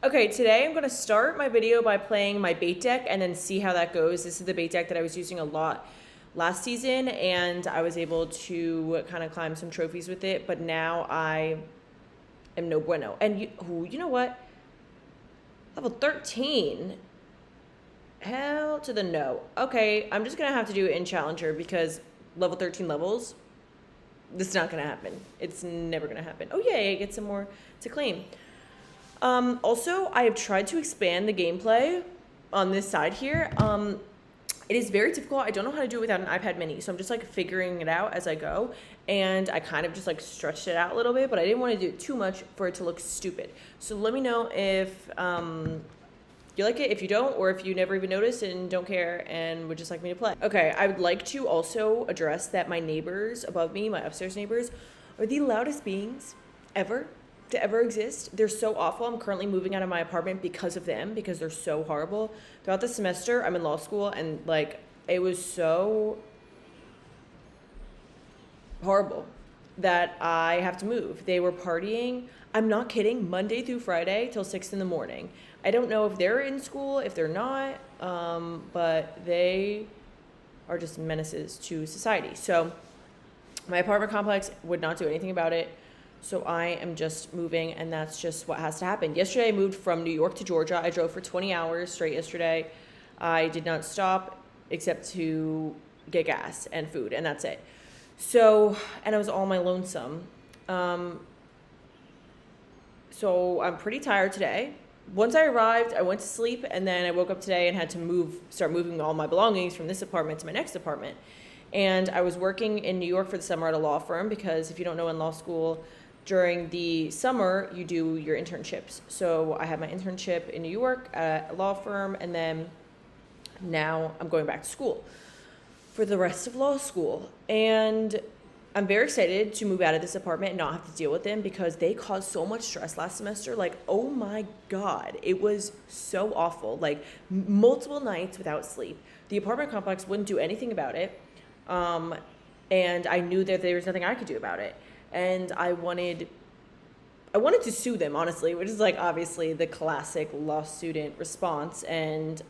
Okay, today I'm gonna start my video by playing my bait deck and then see how that goes. This is the bait deck that I was using a lot last season, and I was able to kind of climb some trophies with it, but now I am no bueno. And you know what? Level 13. Hell to the no. Okay, I'm just gonna have to do it in Challenger because level 13 levels, this is not gonna happen. It's never gonna happen. Oh yay, I get some more to claim. Also, I have tried to expand the gameplay on this side here. It is very difficult. I don't know how to do it without an iPad mini, so I'm just like figuring it out as I go. And I kind of just like stretched it out a little bit, but I didn't want to do it too much for it to look stupid. So let me know if you like it, if you don't, or if you never even noticed and don't care and would just like me to play. Okay, I would like to also address that my neighbors above me, my upstairs neighbors, are the loudest beings ever to ever exist. They're so awful. I'm currently moving out of my apartment because of them, because they're so horrible. Throughout the semester, I'm in law school, and like it was so horrible that I have to move. They were partying, I'm not kidding, Monday through Friday till 6 in the morning. I don't know if they're in school, if they're not, but they are just menaces to society. So my apartment complex would not do anything about it. So I am just moving, and that's just what has to happen. Yesterday I moved from New York to Georgia. I drove for 20 hours straight yesterday. I did not stop except to get gas and food, and that's it. So, and I was all my lonesome. So I'm pretty tired today. Once I arrived, I went to sleep, and then I woke up today and had to start moving all my belongings from this apartment to my next apartment. And I was working in New York for the summer at a law firm, because if you don't know, in law school, during the summer, you do your internships. So I had my internship in New York at a law firm, and then now I'm going back to school for the rest of law school. And I'm very excited to move out of this apartment and not have to deal with them, because they caused so much stress last semester. Like, oh my God, it was so awful. Like, multiple nights without sleep. The apartment complex wouldn't do anything about it. And I knew that there was nothing I could do about it. And I wanted to sue them, honestly, which is like obviously the classic law student response, and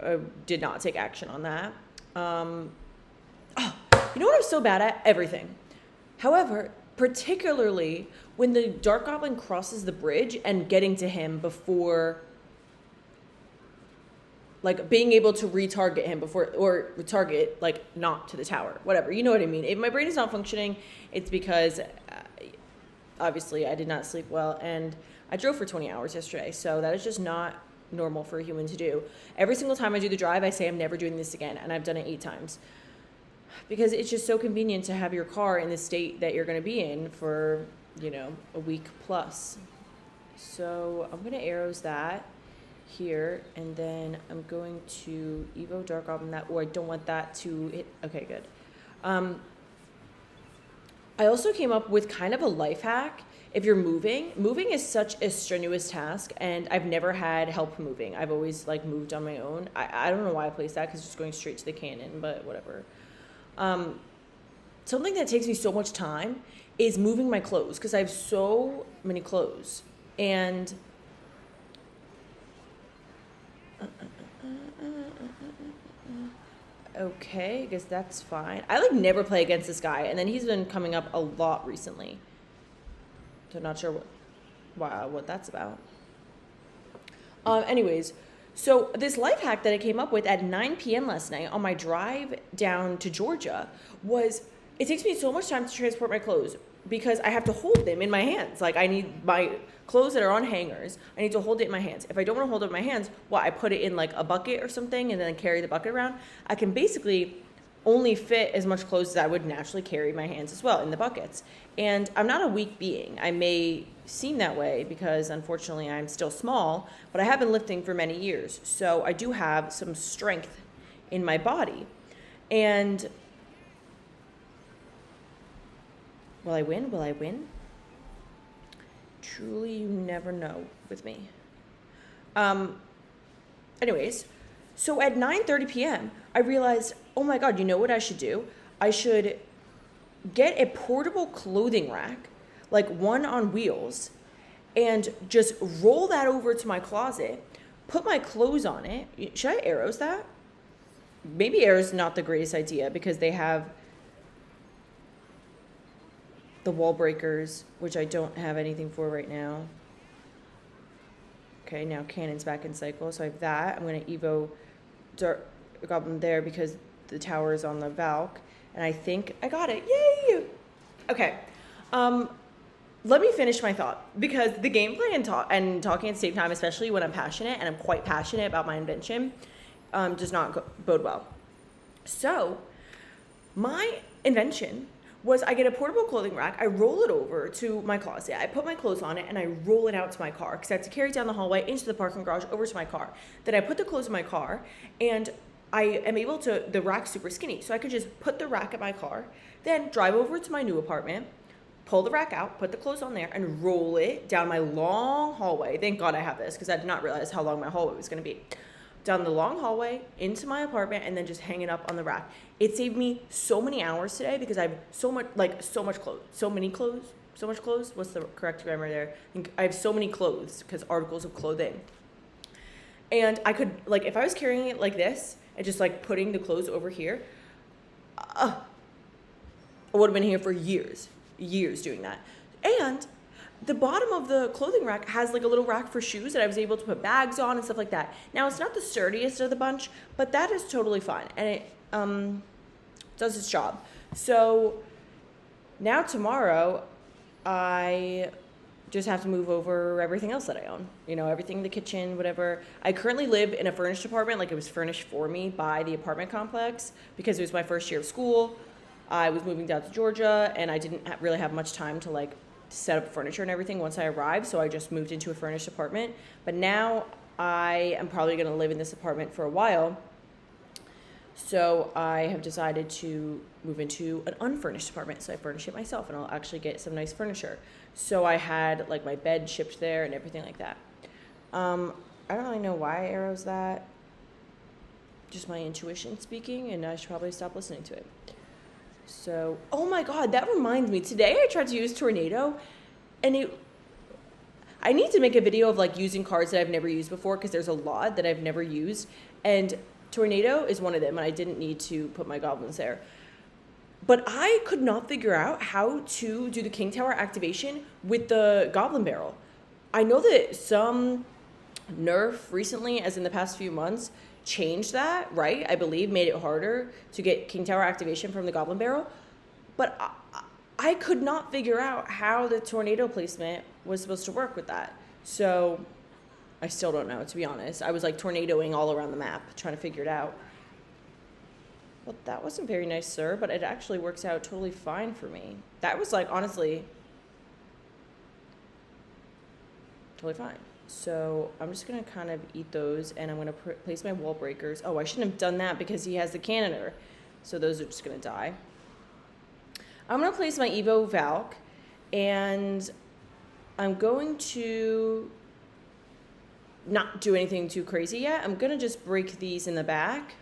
I did not take action on that. You know what I'm so bad at? Everything. However, particularly when the Dark Goblin crosses the bridge and getting to him before, like being able to retarget him before, or retarget, like not to the tower, whatever, you know what I mean? If my brain is not functioning, it's because obviously I did not sleep well, and I drove for 20 hours yesterday, so that is just not normal for a human to do. Every single time I do the drive, I say I'm never doing this again, and I've done it 8 times. Because it's just so convenient to have your car in the state that you're going to be in for, a week plus. So I'm going to arrows that here, and then I'm going to Evo Dark Goblin that, or I don't want that to hit. Okay, good. I also came up with kind of a life hack. If you're moving is such a strenuous task, and I've never had help moving. I've always like moved on my own. I don't know why I placed that, because it's going straight to the cannon, but whatever. Something that takes me so much time is moving my clothes, because I have so many clothes. And okay, I guess that's fine. I like never play against this guy, and then he's been coming up a lot recently. So not sure what that's about. Anyways, so this life hack that I came up with at 9 p.m. last night on my drive down to Georgia was, it takes me so much time to transport my clothes, because I have to hold them in my hands. Like, I need my clothes that are on hangers, I need to hold it in my hands. If I don't want to hold it in my hands, I put it in like a bucket or something and then carry the bucket around. I can basically only fit as much clothes as I would naturally carry my hands as well in the buckets. And I'm not a weak being. I may seem that way because unfortunately I'm still small, but I have been lifting for many years. So I do have some strength in my body. And will I win? Will I win? Truly, you never know with me. Anyways, so at 9:30 p.m., I realized, oh my God, you know what I should do? I should get a portable clothing rack, like one on wheels, and just roll that over to my closet, put my clothes on it. Should I arrows that? Maybe arrows not the greatest idea because they have the wall breakers, which I don't have anything for right now. Okay, now cannon's back in cycle, so I have that. I'm going to Evo Dark Goblin there because the tower is on the Valk, and I think I got it. Yay! Okay. Let me finish my thought, because the gameplay and talking at the same time, especially when I'm passionate, and I'm quite passionate about my invention, does not bode well. So, my invention was I get a portable clothing rack, I roll it over to my closet, I put my clothes on it, and I roll it out to my car, because I have to carry it down the hallway, into the parking garage, over to my car. Then I put the clothes in my car, and I am able to, the rack's super skinny, so I could just put the rack in my car, then drive over to my new apartment, pull the rack out, put the clothes on there, and roll it down my long hallway. Thank God I have this, because I did not realize how long my hallway was going to be. Down the long hallway, into my apartment, and then just hang it up on the rack. It saved me so many hours today, because I have so much clothes. So much clothes? What's the correct grammar there? I have so many clothes, because articles of clothing. And I could, like, if I was carrying it like this, and just, like, putting the clothes over here, I would have been here for years doing that. And the bottom of the clothing rack has like a little rack for shoes that I was able to put bags on and stuff like that. Now it's not the sturdiest of the bunch, but that is totally fine, and it does its job. So now tomorrow I just have to move over everything else that I own, you know, everything in the kitchen, whatever. I currently live in a furnished apartment, like it was furnished for me by the apartment complex, because it was my first year of school. I was moving down to Georgia, and I didn't really have much time to like set up furniture and everything once I arrived, so I just moved into a furnished apartment. But now I am probably going to live in this apartment for a while, so I have decided to move into an unfurnished apartment. So I furnish it myself, and I'll actually get some nice furniture. So I had like my bed shipped there and everything like that. I don't really know why I arrows that. Just my intuition speaking, and I should probably stop listening to it. So, oh my God, that reminds me. Today I tried to use Tornado, and I need to make a video of like using cards that I've never used before, because there's a lot that I've never used, and Tornado is one of them, and I didn't need to put my goblins there. But I could not figure out how to do the King Tower activation with the Goblin Barrel. I know that some nerf recently, as in the past few months, changed that, right? I believe made it harder to get King Tower activation from the Goblin Barrel. But I could not figure out how the tornado placement was supposed to work with that. So I still don't know, to be honest. I was like tornadoing all around the map, trying to figure it out. Well, that wasn't very nice, sir, but it actually works out totally fine for me. That was like, honestly, totally fine. So I'm just going to kind of eat those, and I'm going to place my wall breakers. Oh, I shouldn't have done that because he has the cannoner. So those are just going to die. I'm going to place my Evo Valk, and I'm going to not do anything too crazy yet. I'm going to just break these in the back.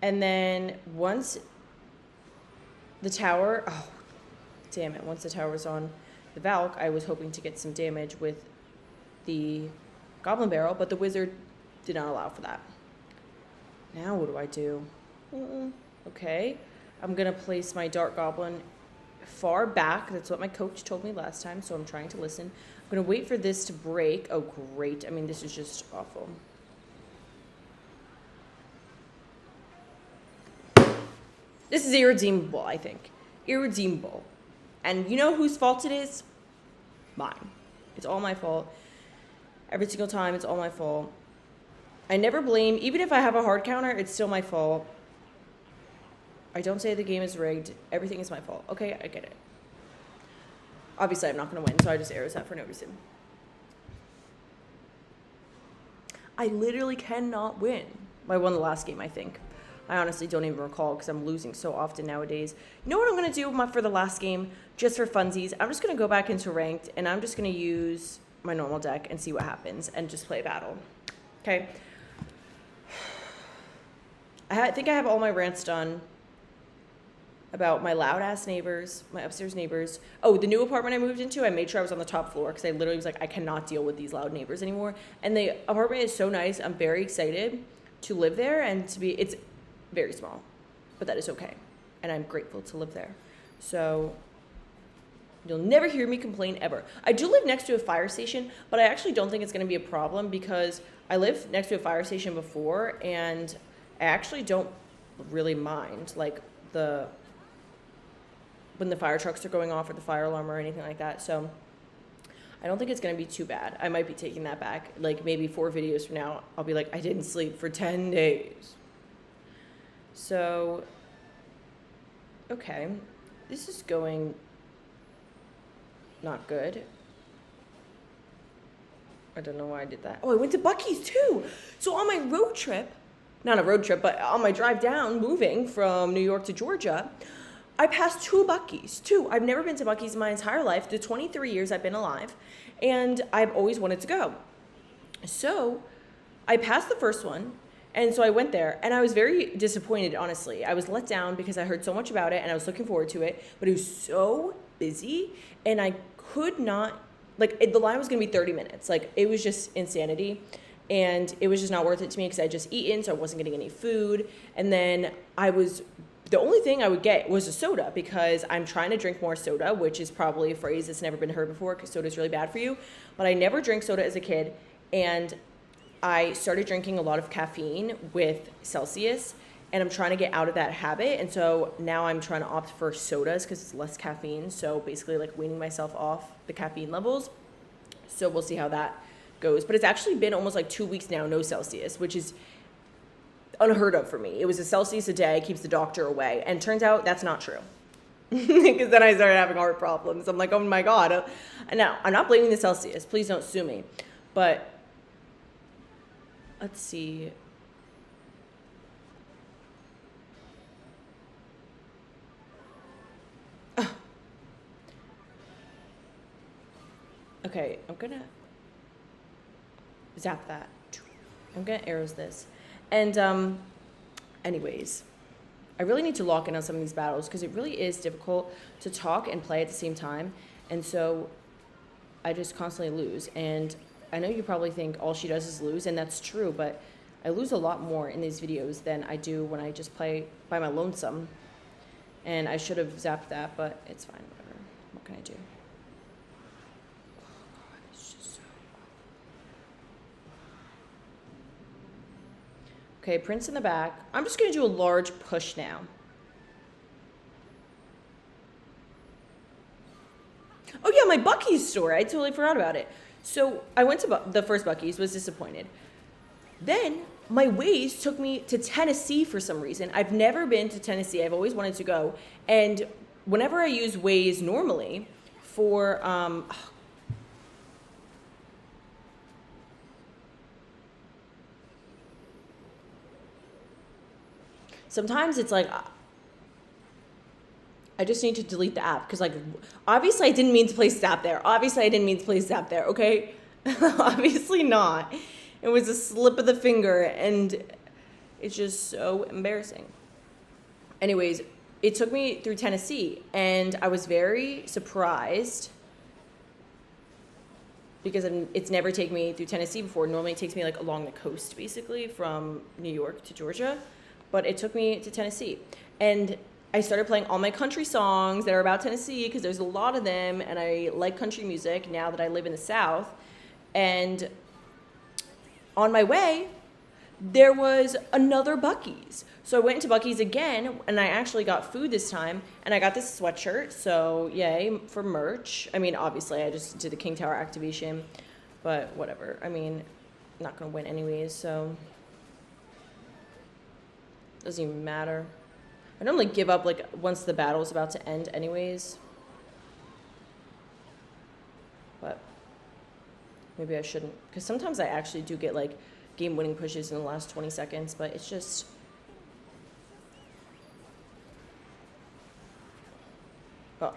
And then once the tower, oh, damn it, once the tower's on the Valk, I was hoping to get some damage with the Goblin Barrel, but the wizard did not allow for that. Now what do I do? Okay, I'm gonna place my Dark Goblin far back. That's what my coach told me last time, so I'm trying to listen. I'm gonna wait for this to break. Oh, great. I mean, this is just awful. This is irredeemable, I think. Irredeemable. And you know whose fault it is? Mine. It's all my fault. Every single time, it's all my fault. I never blame, even if I have a hard counter, it's still my fault. I don't say the game is rigged. Everything is my fault. Okay, I get it. Obviously, I'm not going to win, so I just arrows that for no reason. I literally cannot win. I won the last game, I think. I honestly don't even recall because I'm losing so often nowadays. You know what I'm going to do for the last game? Just for funsies, I'm just going to go back into ranked, and I'm just going to use my normal deck and see what happens and just play battle. Okay. I think I have all my rants done. about my loud ass neighbors, my upstairs neighbors. Oh, the new apartment I moved into, I made sure I was on the top floor because I literally was like, I cannot deal with these loud neighbors anymore. And the apartment is so nice. I'm very excited to live there and it's very small, but that is okay. And I'm grateful to live there. So you'll never hear me complain ever. I do live next to a fire station, but I actually don't think it's going to be a problem because I lived next to a fire station before and I actually don't really mind like when the fire trucks are going off or the fire alarm or anything like that. So I don't think it's going to be too bad. I might be taking that back. Like maybe 4 videos from now, I'll be like, I didn't sleep for 10 days. So, okay. This is going not good. I don't know why I did that. Oh, I went to Buc-ee's too. So on my road trip, not a road trip, but on my drive down, moving from New York to Georgia, I passed 2 Buc-ee's. 2. I've never been to Buc-ee's in my entire life, the 23 years I've been alive, and I've always wanted to go. So I passed the first one, and so I went there, and I was very disappointed, honestly. I was let down because I heard so much about it, and I was looking forward to it, but it was so busy, and I could not, like, the line was going to be 30 minutes. Like, it was just insanity, and it was just not worth it to me because I had just eaten, so I wasn't getting any food, and then the only thing I would get was a soda because I'm trying to drink more soda, which is probably a phrase that's never been heard before because soda is really bad for you. But I never drank soda as a kid, and I started drinking a lot of caffeine with Celsius, and I'm trying to get out of that habit. And so now I'm trying to opt for sodas because it's less caffeine. So basically like weaning myself off the caffeine levels. So we'll see how that goes. But it's actually been almost like 2 weeks now, no Celsius, which is unheard of for me. It was a Celsius a day, keeps the doctor away. And turns out that's not true. Because then I started having heart problems. I'm like, oh my God. Now, I'm not blaming the Celsius. Please don't sue me. But let's see. Okay, I'm gonna zap that. I'm gonna arrows this. And anyways, I really need to lock in on some of these battles because it really is difficult to talk and play at the same time. And so I just constantly lose. And I know you probably think all she does is lose, and that's true, but I lose a lot more in these videos than I do when I just play by my lonesome. And I should have zapped that, but it's fine, whatever. What can I do? Okay, Prince in the back. I'm just going to do a large push now. Oh yeah, my Buc-ee's store. I totally forgot about it. So I went to the first Buc-ee's, was disappointed. Then my Waze took me to Tennessee for some reason. I've never been to Tennessee. I've always wanted to go. And whenever I use Waze normally for, sometimes it's like, I just need to delete the app because, like, obviously I didn't mean to place the app there. Obviously I didn't mean to place the app there, okay? Obviously not. It was a slip of the finger, and it's just so embarrassing. Anyways, it took me through Tennessee, and I was very surprised because it's never taken me through Tennessee before. Normally it takes me, like, along the coast, basically, from New York to Georgia. But it took me to Tennessee. And I started playing all my country songs that are about Tennessee because there's a lot of them, and I like country music now that I live in the South. And on my way, there was another Buc-ee's. So I went into Buc-ee's again, and I actually got food this time, and I got this sweatshirt, so yay for merch. I mean, obviously, I just did the King Tower activation, but whatever. I mean, I'm not going to win anyways, so doesn't even matter. I normally give up, like, once the battle's about to end anyways. But maybe I shouldn't. Because sometimes I actually do get, like, game-winning pushes in the last 20 seconds. But it's just... Oh.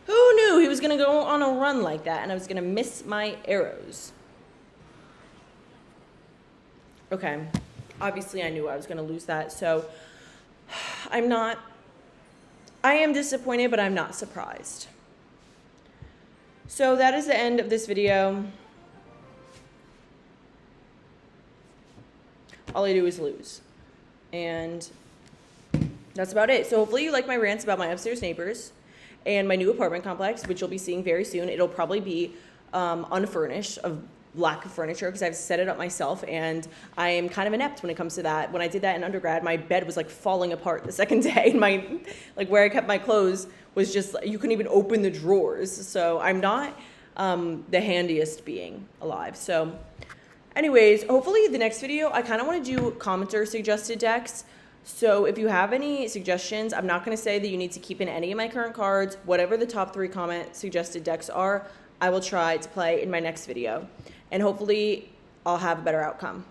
Who knew he was going to go on a run like that and I was going to miss my arrows? Okay. Obviously, I knew I was going to lose that, so... I'm not I am disappointed, but I'm not surprised. So that is the end of this video. All I do is lose. And that's about it. So hopefully you like my rants about my upstairs neighbors and my new apartment complex, which you'll be seeing very soon. It'll probably be unfurnished, of lack of furniture, because I've set it up myself, and I am kind of inept when it comes to that. When I did that in undergrad, my bed was like falling apart the second day, and my, like, where I kept my clothes was just, you couldn't even open the drawers. So I'm not the handiest being alive. So anyways, hopefully the next video, I kind of want to do commenter suggested decks. So if you have any suggestions, I'm not going to say that you need to keep in any of my current cards. Whatever the top 3 comment suggested decks are, I will try to play in my next video. And hopefully I'll have a better outcome.